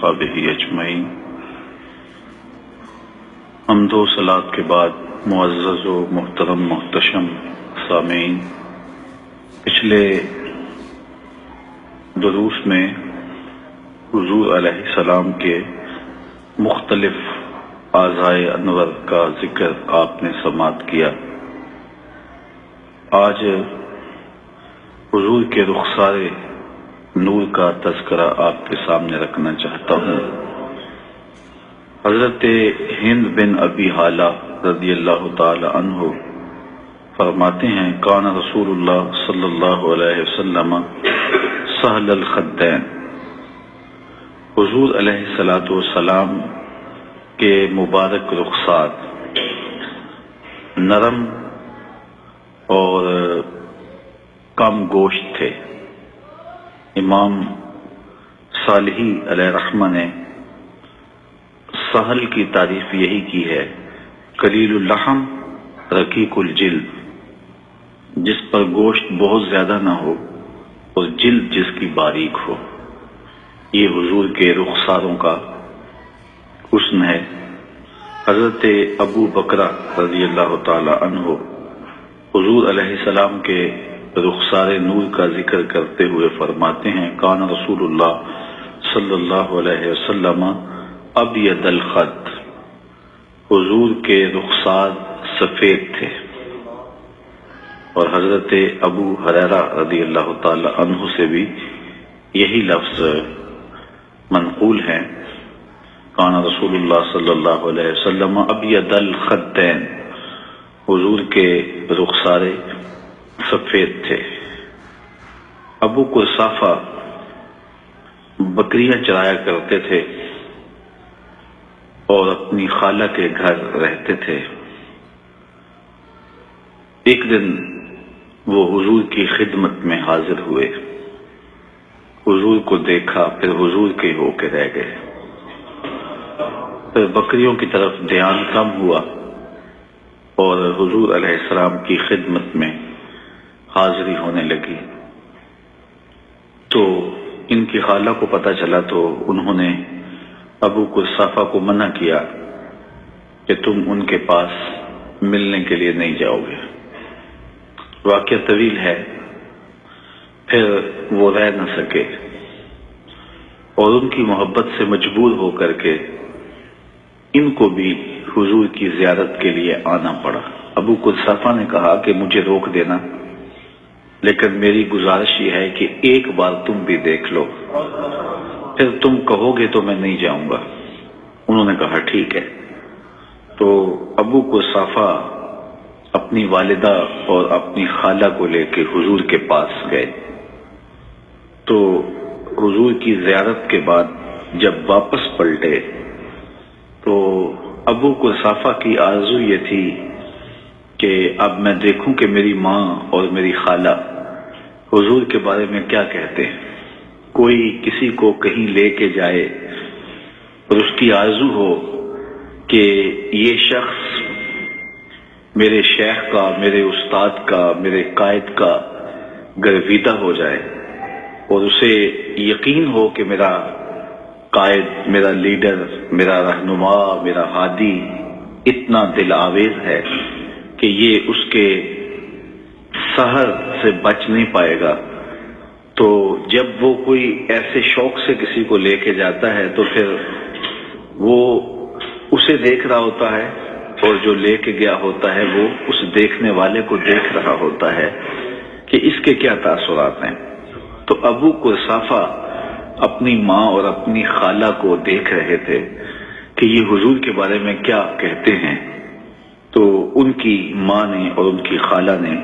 واصحابہ اجمعین۔ حمد و صلات کے بعد معزز و محترم محتشم سامعین، پچھلے دروس میں حضور علیہ السلام کے مختلف اعضائے انور کا ذکر آپ نے سماعت کیا۔ آج حضور کے رخسار نور کا تذکرہ آپ کے سامنے رکھنا چاہتا ہوں۔ حضرت ہند بن ابی حالہ رضی اللہ تعالی عنہ فرماتے ہیں، کان رسول اللہ صلی اللہ علیہ وسلم سہل الخدین۔ حضور علیہ الصلاۃ والسلام کے مبارک رخسار نرم اور کم گوشت تھے۔ امام صالحی علیہ رحمہ نے سہل کی تعریف یہی کی ہے، قلیل اللحم رقیق الجلد، جس پر گوشت بہت زیادہ نہ ہو اور جلد جس کی باریک ہو۔ یہ حضور کے رخساروں کا حسن ہے۔ حضرت ابو بکرہ رضی اللہ تعالی عنہ حضور علیہ السلام کے رخسار نور کا ذکر کرتے ہوئے فرماتے ہیں، کان رسول اللہ صلی اللہ علیہ وسلم ابیض الخد۔ حضور کے رخسار سفید تھے۔ اور حضرت ابو ہریرہ رضی اللہ تعالی عنہ سے بھی یہی لفظ منقول ہے، کان رسول اللہ صلی اللہ علیہ وسلم ابیض الخدین۔ حضور کے رخسار سفید تھے۔ ابو قحافہ بکریاں چرایا کرتے تھے اور اپنی خالہ کے گھر رہتے تھے۔ ایک دن وہ حضور کی خدمت میں حاضر ہوئے، حضور کو دیکھا، پھر حضور کے ہو کے رہ گئے۔ پھر بکریوں کی طرف دھیان کم ہوا اور حضور علیہ السلام کی خدمت میں حاضری ہونے لگی۔ تو ان کی خالہ کو پتہ چلا تو انہوں نے ابو قحافہ کو منع کیا کہ تم ان کے پاس ملنے کے لیے نہیں جاؤ گے۔ واقعہ طویل ہے۔ پھر وہ رہ نہ سکے اور ان کی محبت سے مجبور ہو کر کے ان کو بھی حضور کی زیارت کے لیے آنا پڑا۔ ابو قحافہ نے کہا کہ مجھے روک دینا، لیکن میری گزارش یہ ہے کہ ایک بار تم بھی دیکھ لو، پھر تم کہو گے تو میں نہیں جاؤں گا۔ انہوں نے کہا ٹھیک ہے۔ تو ابو قحافہ اپنی والدہ اور اپنی خالہ کو لے کے حضور کے پاس گئے۔ تو حضور کی زیارت کے بعد جب واپس پلٹے تو ابو قحافہ کی آرزو یہ تھی کہ اب میں دیکھوں کہ میری ماں اور میری خالہ حضور کے بارے میں کیا کہتے ہیں۔ کوئی کسی کو کہیں لے کے جائے اور اس کی آرزو ہو کہ یہ شخص میرے شیخ کا، میرے استاد کا، میرے قائد کا گرویدہ ہو جائے اور اسے یقین ہو کہ میرا قائد، میرا لیڈر، میرا رہنما، میرا ہادی اتنا دل آویز ہے کہ یہ اس کے سحر سے بچ نہیں پائے گا۔ تو جب وہ کوئی ایسے شوق سے کسی کو لے کے جاتا ہے تو پھر وہ اسے دیکھ رہا ہوتا ہے اور جو لے کے گیا ہوتا ہے وہ اس دیکھنے والے کو دیکھ رہا ہوتا ہے کہ اس کے کیا تاثرات ہیں۔ تو ابو قحافہ اپنی ماں اور اپنی خالہ کو دیکھ رہے تھے کہ یہ حضور کے بارے میں کیا کہتے ہیں۔ تو ان کی ماں نے اور ان کی خالہ نے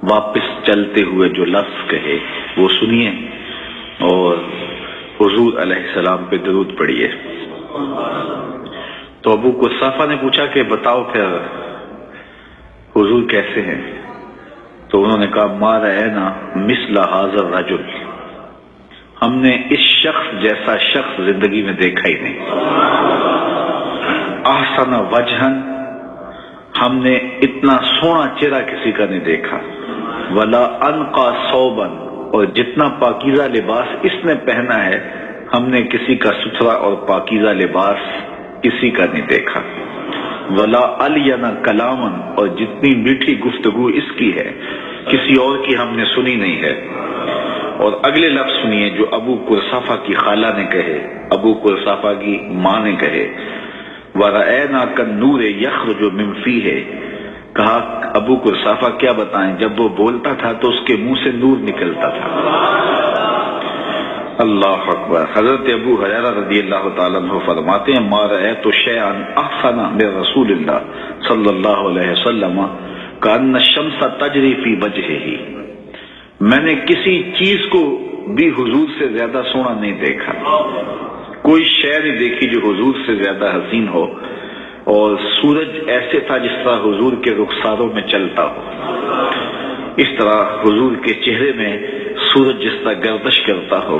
واپس چلتے ہوئے جو لفظ کہے وہ سنیے اور حضور علیہ السلام پہ درود پڑھیے۔ تو ابو قحافہ نے پوچھا کہ بتاؤ پھر حضور کیسے ہیں؟ تو انہوں نے کہا ما رأینا مثل ھذا الرجل، ہم نے اس شخص جیسا شخص زندگی میں دیکھا ہی نہیں۔ احسن وجہن، ہم نے اتنا سونا چہرہ کسی کا نہیں دیکھا۔ ولا انقا ثوبا، اور جتنا پاکیزہ لباس اس نے پہنا ہے ہم نے کسی کا ستھرا اور پاکیزہ لباس کسی کا نہیں دیکھا، ولا الین کلامن، اور جتنی میٹھی گفتگو اس کی ہے کسی اور کی ہم نے سنی نہیں ہے۔ اور اگلے لفظ سنیے جو ابو قرصافہ کی خالہ نے کہے، ابو قرصافہ کی ماں نے کہے، وَرَأَيْنَا كَالنُّورِ يَخْرُجُ مِنْ فِيهِ، کہا ابو قرصافہ کیا بتائیں، جب وہ بولتا تھا تو اس کے منہ سے نور نکلتا تھا۔ اللہ اکبر۔ حضرت ابو ہریرہ رضی اللہ تعالیٰ عنہ فرماتے ہیں، ما رأیت شیئا احسن من رسول اللہ صلی اللہ علیہ وسلم کأن الشمس تجری فی وجہہ، میں نے کسی چیز کو بھی حضور سے زیادہ سونا نہیں دیکھا، کوئی شے نہیں دیکھی جو حضور سے زیادہ حسین ہو، اور سورج ایسے تھا جس طرح حضور کے رخساروں میں چلتا ہو، اس طرح حضور کے چہرے میں سورج جس طرح گردش کرتا ہو،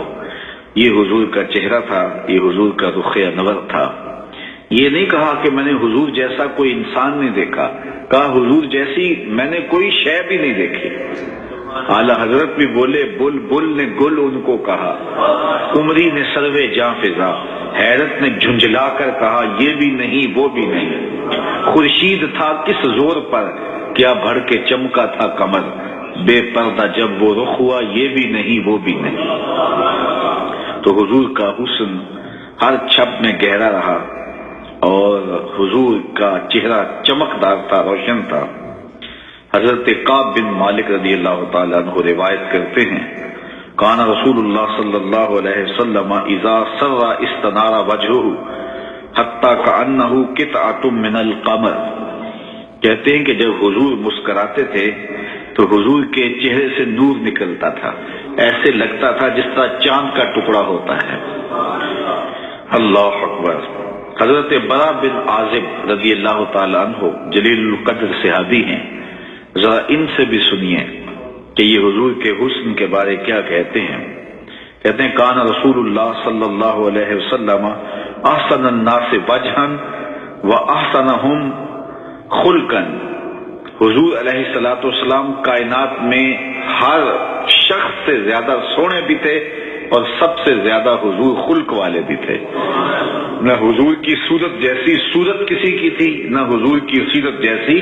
یہ حضور کا چہرہ تھا، یہ حضور کا رخ انور تھا۔ یہ نہیں کہا کہ میں نے حضور جیسا کوئی انسان نہیں دیکھا، کہا حضور جیسی میں نے کوئی شے بھی نہیں دیکھی۔ اعلی حضرت بھی بولے، بل نے گل ان کو کہا، عمری نے سروے جاں فضا، حیرت نے جھنجھلا کر کہا یہ بھی نہیں وہ بھی نہیں، خورشید تھا کس زور پر کیا بڑھ کے چمکا تھا کمر، بے پردہ جب وہ رخ ہوا یہ بھی نہیں وہ بھی نہیں۔ تو حضور کا حسن ہر چھپ میں گہرا رہا، اور حضور کا چہرہ چمکدار تھا، روشن تھا۔ حضرت کعب بن مالک رضی اللہ تعالیٰ عنہ روایت کرتے ہیں، کان رسول اللہ صلی اللہ علیہ وسلم اذا سر استنار وجہہ حتی کأنہ قطعۃ من القمر، کہتے ہیں کہ جب حضور مسکراتے تھے تو حضور کے چہرے سے نور نکلتا تھا، ایسے لگتا تھا جس طرح چاند کا ٹکڑا ہوتا ہے۔ اللہ اکبر۔ حضرت برا بن عازب رضی اللہ تعالیٰ عنہ جلیل القدر صحابی ہیں، ذرا ان سے بھی سنیے کہ یہ حضور کے حسن کے بارے کیا کہتے ہیں۔ کہتے ہیں، کان رسول اللہ صلی اللہ علیہ وسلم احسن الناس وجہا واحسنہم خلقا، حضور علیہ الصلوۃ والسلام کائنات میں ہر شخص سے زیادہ سونے بھی تھے اور سب سے زیادہ حضور خلق والے بھی تھے۔ نہ حضور کی صورت جیسی صورت کسی کی تھی، نہ حضور کی سیرت جیسی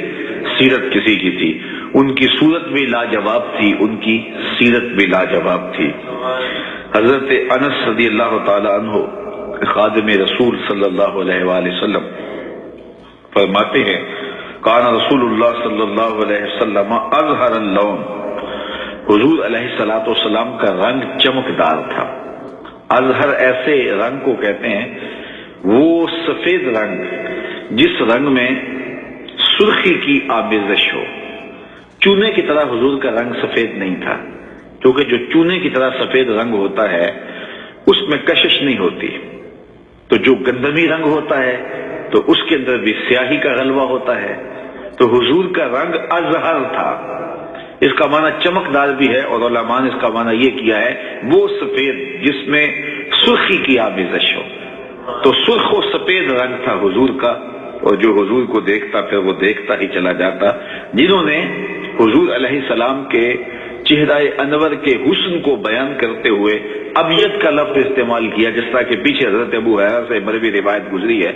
سیرت کسی کی تھی، ان کی صورت بھی لاجواب تھی، ان کی سیرت بھی لاجواب تھی۔ حضرت انس رضی اللہ تعالی عنہ خادم رسول صلی اللہ علیہ وآلہ وسلم فرماتے ہیں، کان رسول اللہ صلی اللہ علیہ وسلم اظہر اللون، حضور علیہ الصلوۃ والسلام کا رنگ چمکدار تھا۔ اظہر ایسے رنگ کو کہتے ہیں، وہ سفید رنگ جس رنگ میں سرخی کی آمیزش ہو۔ چونے کی طرح حضور کا رنگ سفید نہیں تھا، کیونکہ جو چونے کی طرح سفید رنگ ہوتا ہے اس میں کشش نہیں ہوتی، تو جو گندمی رنگ ہوتا ہے تو اس کے اندر بھی سیاہی کا غلبہ ہوتا ہے۔ تو حضور کا رنگ ازہر تھا، اس کا معنی چمکدار بھی ہے، اور علماء نے اس کا معنی یہ کیا ہے وہ سفید جس میں سرخی کی آمیزش ہو۔ تو سرخ و سفید رنگ تھا حضور کا، اور جو حضور کو دیکھتا پھر وہ دیکھتا ہی چلا جاتا۔ جنہوں نے حضور علیہ السلام کے چہرہ انور کے حسن کو بیان کرتے ہوئے ابیض کا لفظ استعمال کیا، جس طرح کہ پیچھے حضرت ابو ہریرہ سے مروی روایت گزری ہے،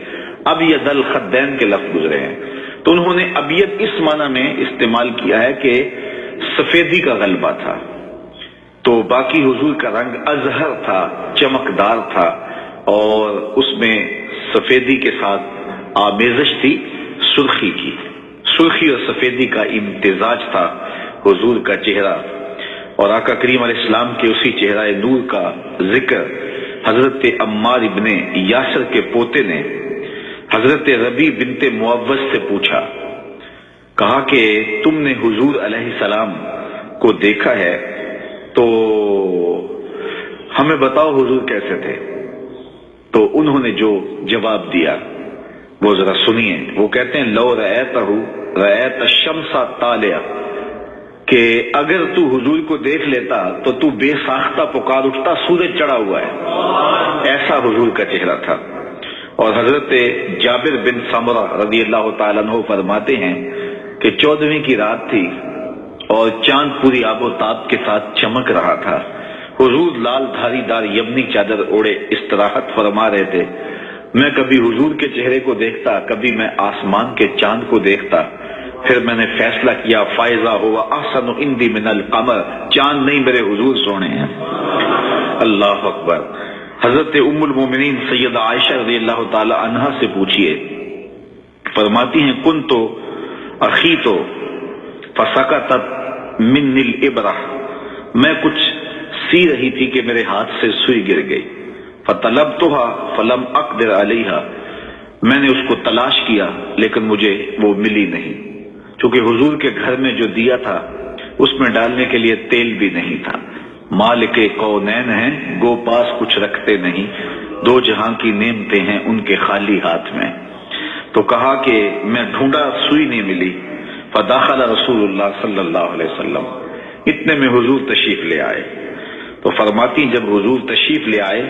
ابیض الخدین کے لفظ گزرے ہیں، تو انہوں نے ابیض اس معنی میں استعمال کیا ہے کہ سفیدی کا غلبہ تھا۔ تو باقی حضور کا رنگ ازہر تھا، چمکدار تھا، اور اس میں سفیدی کے ساتھ آمیزش تھی سرخی کی، سرخی اور سفیدی کا امتزاج تھا حضور کا چہرہ۔ اور آقا کریم علیہ السلام کے اسی چہرہ نور کا ذکر حضرت عمار ابن یاسر کے پوتے نے حضرت ربیع بنت معوذ سے پوچھا، کہا کہ تم نے حضور علیہ السلام کو دیکھا ہے تو ہمیں بتاؤ حضور کیسے تھے۔ تو انہوں نے جو جواب دیا وہ ذرا سنیے۔ وہ کہتے ہیں، لو رأیتہ رأیت الشمس طالعہ، کہ اگر تو حضور کو دیکھ لیتا تو تو بے ساختہ پکار اٹھتا سورج چڑھا ہوا ہے، ایسا حضور کا چہرہ تھا۔ اور حضرت جابر بن سمرہ رضی اللہ تعالیٰ عنہ فرماتے ہیں کہ 14ویں کی رات تھی اور چاند پوری آب و تاب کے ساتھ چمک رہا تھا، حضور لال دھاری دار یمنی چادر اوڑے استراحت فرما رہے تھے۔ میں کبھی حضور کے چہرے کو دیکھتا، کبھی میں آسمان کے چاند کو دیکھتا۔ پھر میں نے فیصلہ کیا فائزہ ہوا احسن عندی من القمر، چاند نہیں میرے حضور سونے ہیں۔ اللہ اکبر۔ حضرت ام المومنین سیدہ عائشہ رضی اللہ تعالی عنہا سے پوچھئے، فرماتی ہیں کنت اخیت فسقطت منی الابرہ، میں کچھ سی رہی تھی کہ میرے ہاتھ سے سوئی گر گئی، فطلبتها فلم اقدر علیہا، میں نے اس کو تلاش کیا لیکن مجھے وہ ملی نہیں، چونکہ حضور کے گھر میں جو دیا تھا اس میں ڈالنے کے لیے تیل بھی نہیں تھا۔ مالک کونین ہیں گو پاس کچھ رکھتے نہیں، دو جہاں کی نعمتیں ہیں ان کے خالی ہاتھ میں۔ تو کہا کہ میں ڈھونڈا سوئی نہیں ملی، فداخل رسول اللہ صلی اللہ علیہ وسلم، اتنے میں حضور تشریف لے آئے۔ تو فرماتی جب حضور تشریف لے آئے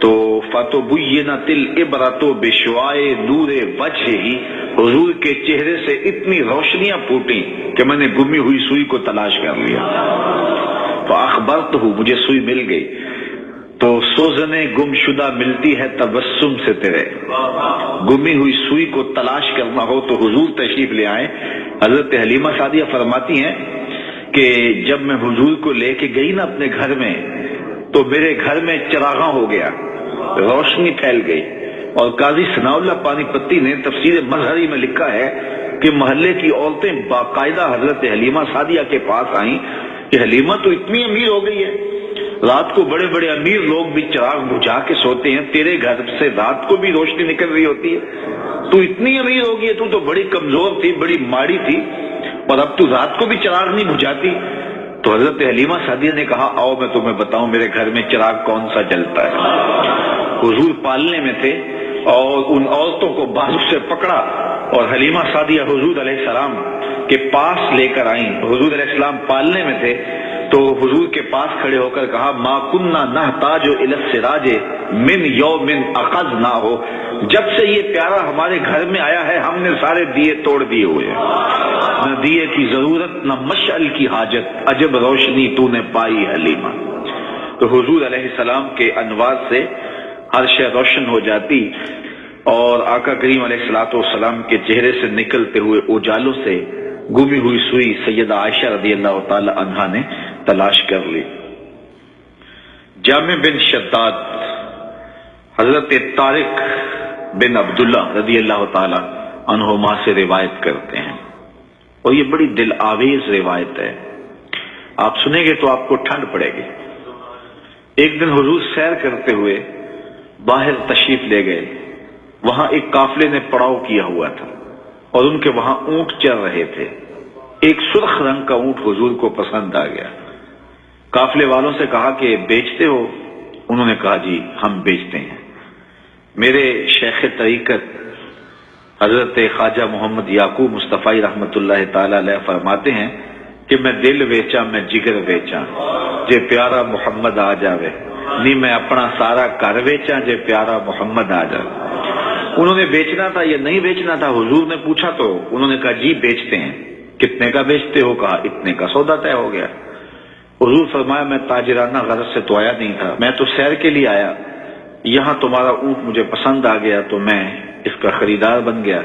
تو فَتُبُيِّنَتِ الْإِبْرَةُ بِشُعَاعِ نُورِ وَجْهِهِ، حضور کے چہرے سے اتنی روشنیاں پھوٹی کہ میں نے گمی ہوئی سوئی کو تلاش کر لیا۔ فَأَخْبَرْتُهُ، مجھے سوئی مل گئی۔ تو سوزنیں گم شدہ ملتی ہے تبسم سے تیرے، گمی ہوئی سوئی کو تلاش کرنا ہو تو حضور تشریف لے آئے۔ حضرت حلیمہ سعدیہ فرماتی ہیں کہ جب میں حضور کو لے کے گئی نا اپنے گھر میں تو میرے گھر میں چراغاں ہو گیا، روشنی پھیل گئی، اور قاضی ثناء اللہ پانی پتی نے تفسیر مظہری میں لکھا ہے کہ محلے کی عورتیں باقاعدہ حضرت حلیمہ سعدیہ کے پاس آئیں کہ حلیمہ تو اتنی امیر ہو گئی ہے، رات کو بڑے بڑے امیر لوگ بھی چراغ بجھا کے سوتے ہیں، تیرے گھر سے رات کو بھی روشنی نکل رہی ہوتی ہے، تو اتنی امیر ہو گئی ہے، تو بڑی کمزور تھی، بڑی ماڑی تھی، اور اب تو رات کو بھی چراغ نہیں بجھاتی۔ تو حضرت حلیمہ سعدیہ نے کہا آؤ میں تمہیں بتاؤں میرے گھر میں چراغ کون سا جلتا ہے۔ حضور پالنے میں تھے اور ان عورتوں کو بازو سے پکڑا اور حلیمہ سعدیہ حضور علیہ السلام کے پاس لے کر آئیں۔ حضور علیہ السلام پالنے میں تھے تو حضور کے پاس کھڑے ہو کر کہا ما کننا نحتاج الی السراج من یوم اخذنا ہو، جب سے یہ پیارا ہمارے گھر میں آیا ہے ہم نے سارے دیے توڑ دیے ہوئے ہیں، نہ دیے کی ضرورت نہ مشعل کی حاجت، عجب روشنی تو نے پائی حلیمہ۔ تو حضور علیہ السلام کے انوار سے ہر شے روشن ہو جاتی، اور آقا کریم علیہ الصلوۃ والسلام کے چہرے سے نکلتے ہوئے اجالوں سے گمی ہوئی سوئی سیدہ عائشہ رضی اللہ تعالی عنہا نے تلاش کر لی۔ جامع بن شداد حضرت طارق بن عبداللہ رضی اللہ تعالی عنہما سے روایت کرتے ہیں، اور یہ بڑی دل آویز روایت ہے، آپ سنیں گے تو آپ کو ٹھنڈ پڑے گی۔ ایک دن حضور سیر کرتے ہوئے باہر تشریف لے گئے، وہاں ایک قافلے نے پڑاؤ کیا ہوا تھا اور ان کے وہاں اونٹ چل رہے تھے۔ ایک سرخ رنگ کا اونٹ حضور کو پسند آ گیا، قافلے والوں سے کہا کہ بیچتے ہو؟ انہوں نے کہا جی ہم بیچتے ہیں۔ میرے شیخ طریقت حضرت خواجہ محمد یعقوب مصطفی رحمت اللہ تعالی علیہ فرماتے ہیں کہ میں دل ویچا میں جگر ویچا جے پیارا محمد آ جاوے، نہیں میں اپنا سارا گھر ویچا جے پیارا محمد آ جاوے۔ انہوں نے بیچنا تھا یا نہیں بیچنا تھا حضور نے پوچھا تو انہوں نے کہا جی بیچتے ہیں۔ کتنے کا بیچتے ہو؟ کہا اتنے کا، سودا طے ہو گیا۔ حضور فرمایا میں تاجرانہ غرض سے تو آیا نہیں تھا، میں تو سیر کے لیے آیا، یہاں تمہارا اونٹ مجھے پسند آ گیا تو میں اس کا خریدار بن گیا،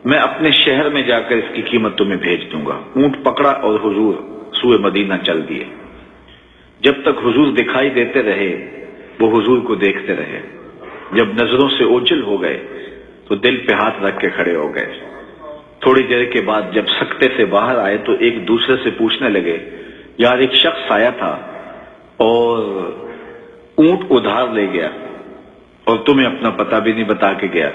میں اپنے شہر میں جا کر اس کی قیمت تمہیں بھیج دوں گا۔ اونٹ پکڑا اور حضور سوئے مدینہ چل دیے۔ جب تک حضور دکھائی دیتے رہے وہ حضور کو دیکھتے رہے، جب نظروں سے اوجھل ہو گئے تو دل پہ ہاتھ رکھ کے کھڑے ہو گئے۔ تھوڑی دیر کے بعد جب سکتے سے باہر آئے تو ایک دوسرے سے پوچھنے لگے یار ایک شخص آیا تھا اور اونٹ ادھار لے گیا اور تمہیں اپنا پتہ بھی نہیں بتا کے گیا،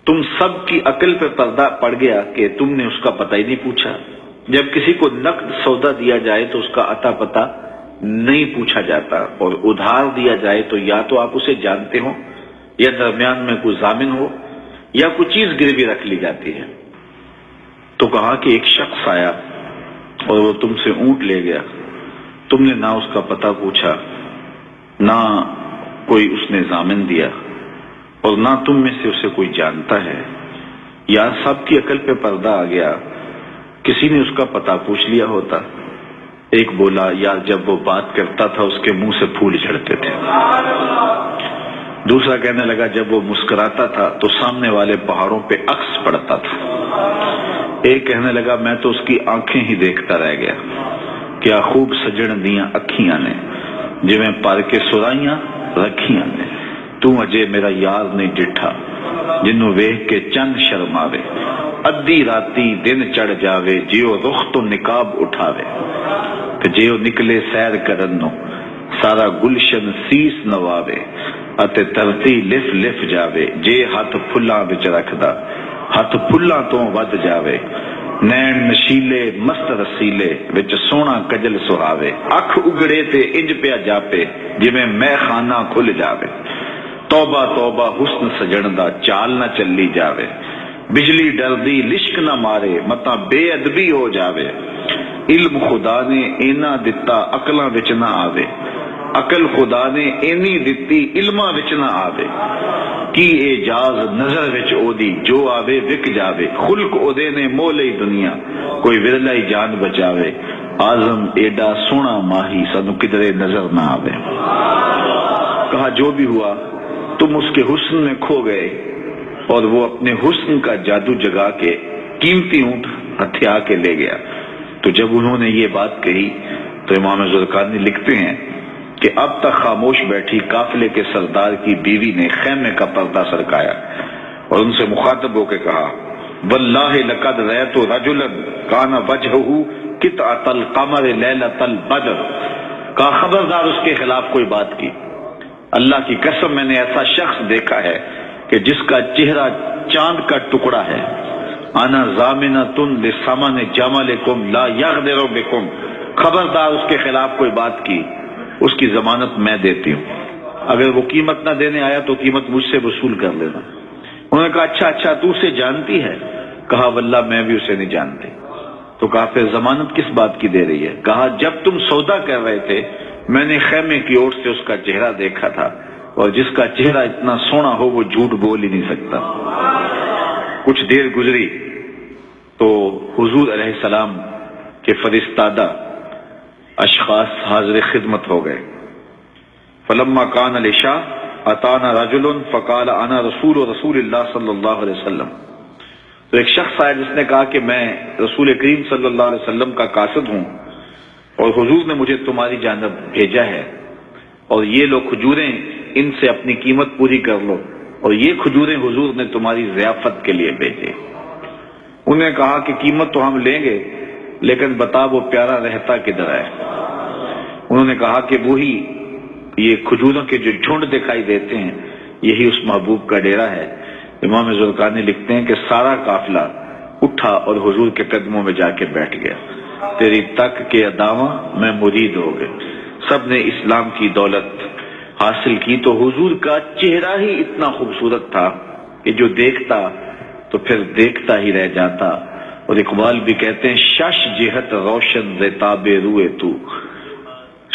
تم سب کی عقل پہ پردہ پڑ گیا کہ تم نے اس کا پتہ ہی نہیں پوچھا۔ جب کسی کو نقد سودا دیا جائے تو اس کا عطا پتہ نہیں پوچھا جاتا، اور ادھار دیا جائے تو یا تو آپ اسے جانتے ہو یا درمیان میں کوئی ضامن ہو یا کوئی چیز گروی رکھ لی جاتی ہے۔ تو کہا کہ ایک شخص آیا اور وہ تم سے اونٹ لے گیا، تم نے نہ اس کا پتہ پوچھا، نہ کوئی اس نے ضامن دیا، اور نہ تم میں سے اسے کوئی جانتا ہے، یا سب کی عقل پہ پردہ آ گیا، کسی نے اس کا پتہ پوچھ لیا ہوتا ایک بولا یار جب وہ بات کرتا تھا اس کے منہ سے پھول جھڑتے تھے۔ دوسرا کہنے لگا جب وہ مسکراتا تھا تو سامنے والے پہاڑوں پہ عکس پڑتا تھا۔ ایک کہنے لگا میں تو اس کی آنکھیں ہی دیکھتا رہ گیا، کیا خوب سجن دیاں اکھیاں نے، جویں پر کے سرائیاں رکھیاں نے، تو اجے میرا یار نہیں ڈٹھا، جنوں ویکھ کے چند شرماوے، ادھی راتی دن چڑھ جاوے، جیو رخ تو نقاب اٹھاوے، تے جیو نکلے سیر کرن نو سارا گلشن سیس نواوے، اتے دھرتی لف لف جاوے، جے ہاتھ پھلاں وچ رکھدا ہاتھ پھلاں تو ود جاوے، نین نشیلے مست رسیلے وچ سونا کجل سہاوے، اکھ اگڑے تے انج پیا جاپے جویں میں خانہ کھل جاوے، توبہ توبہ حسن سجن دا چال نہ چلی جاوے، بجلی ڈردی لشک نہ مارے متا بے ادبی ہو جاوے، علم خدا نے اینا دتا عقلاں وچ نہ آوے، عقل خدا نے اینی دتی علماں وچ نہ آوے، کی اعجاز نظر وچ او دی جو آوے وک جاوے، خلق او دے نے مولئی دنیا کوئی ورلا ہی جان بچاوے، آزم ایڈا سونا ماہی سانو کدھرے نظر نہ آوے۔ کہا جو بھی ہوا تم اس کے حسن میں کھو گئے، اور وہ اپنے حسن کا جادو جگا کے قیمتی اونٹ ہتھیا کے لے گیا۔ تو جب انہوں نے یہ بات کہی تو امام زرقانی لکھتے ہیں کہ اب تک خاموش بیٹھی قافلے کے سردار کی بیوی نے خیمے کا پردہ سرکایا اور ان سے مخاطب ہو کے کہا واللہ لقد رأیت رجلا کان وجہہ قطعۃ القمر لیلۃ البدر، کہا خبردار اس کے خلاف کوئی بات کی، اللہ کی قسم میں نے ایسا شخص دیکھا ہے کہ جس کا چہرہ چاند کا ٹکڑا ہے، انا ضامنۃ لثمن جملکم لا یغدر بکم، خبردار اس کے خلاف کوئی بات کی اس کی ضمانت میں دیتی ہوں، اگر وہ قیمت نہ دینے آیا تو قیمت مجھ سے وصول کر لینا۔ انہوں نے کہا اچھا تو اسے جانتی ہے؟ کہا واللہ میں بھی اسے نہیں جانتی۔ تو کہا پھر ضمانت کس بات کی دے رہی ہے؟ کہا جب تم سودا کر رہے تھے میں نے خیمے کی اوٹ سے اس کا چہرہ دیکھا تھا، اور جس کا چہرہ اتنا سونا ہو وہ جھوٹ بول ہی نہیں سکتا۔ کچھ دیر گزری تو حضور علیہ السلام کے فرستادہ اشخاص حاضر خدمت ہو گئے۔ فلما کان العشاء اتانا رجل فقال انا رسول اللہ صلی اللہ علیہ وسلم، تو ایک شخص آیا جس نے کہا کہ میں رسول کریم صلی اللہ علیہ وسلم کا قاصد ہوں اور حضور نے مجھے تمہاری جانب بھیجا ہے، اور یہ لو کھجوریں، ان سے اپنی قیمت پوری کر لو، اور یہ کھجوریں حضور نے تمہاری ضیافت کے لیے بھیجے۔ انہوں نے کہا کہ قیمت تو ہم لیں گے لیکن بتا وہ پیارا رہتا کدھر ہے؟ انہوں نے کہا کہ وہی یہ کھجوروں کے جو جھنڈ دکھائی دیتے ہیں یہی اس محبوب کا ڈیرا ہے۔ امام زرقانی لکھتے ہیں کہ سارا قافلہ اٹھا اور حضور کے قدموں میں جا کے بیٹھ گیا، تیری تک کے اداواں میں مرید ہو گئے، سب نے اسلام کی دولت حاصل کی۔ تو حضور کا چہرہ ہی اتنا خوبصورت تھا کہ جو دیکھتا تو پھر دیکھتا ہی رہ جاتا، اور اقبال بھی کہتے ہیں شش جہت روشن زتاب روئے تو،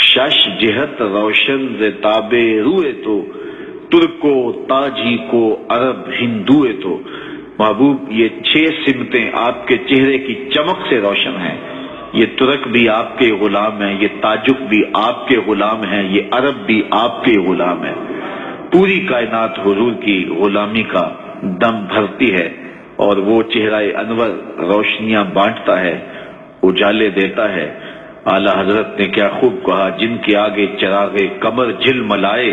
شش جہت روشن زتاب روئے تو، ترکو تاجی کو عرب ہندوئے تو، محبوب یہ 6 سمتیں آپ کے چہرے کی چمک سے روشن ہیں، یہ ترک بھی آپ کے غلام ہیں، یہ تاجک بھی آپ کے غلام ہیں، یہ عرب بھی آپ کے غلام ہیں، پوری کائنات حضور کی غلامی کا دم بھرتی ہے، اور وہ چہرہ انور روشنیاں بانٹتا ہے، اجالے دیتا ہے۔ اعلیٰ حضرت نے کیا خوب کہا، جن کے آگے چراغ قمر جھل ملائے،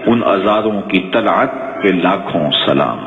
ان ہزاروں کی طلعت پہ لاکھوں سلام۔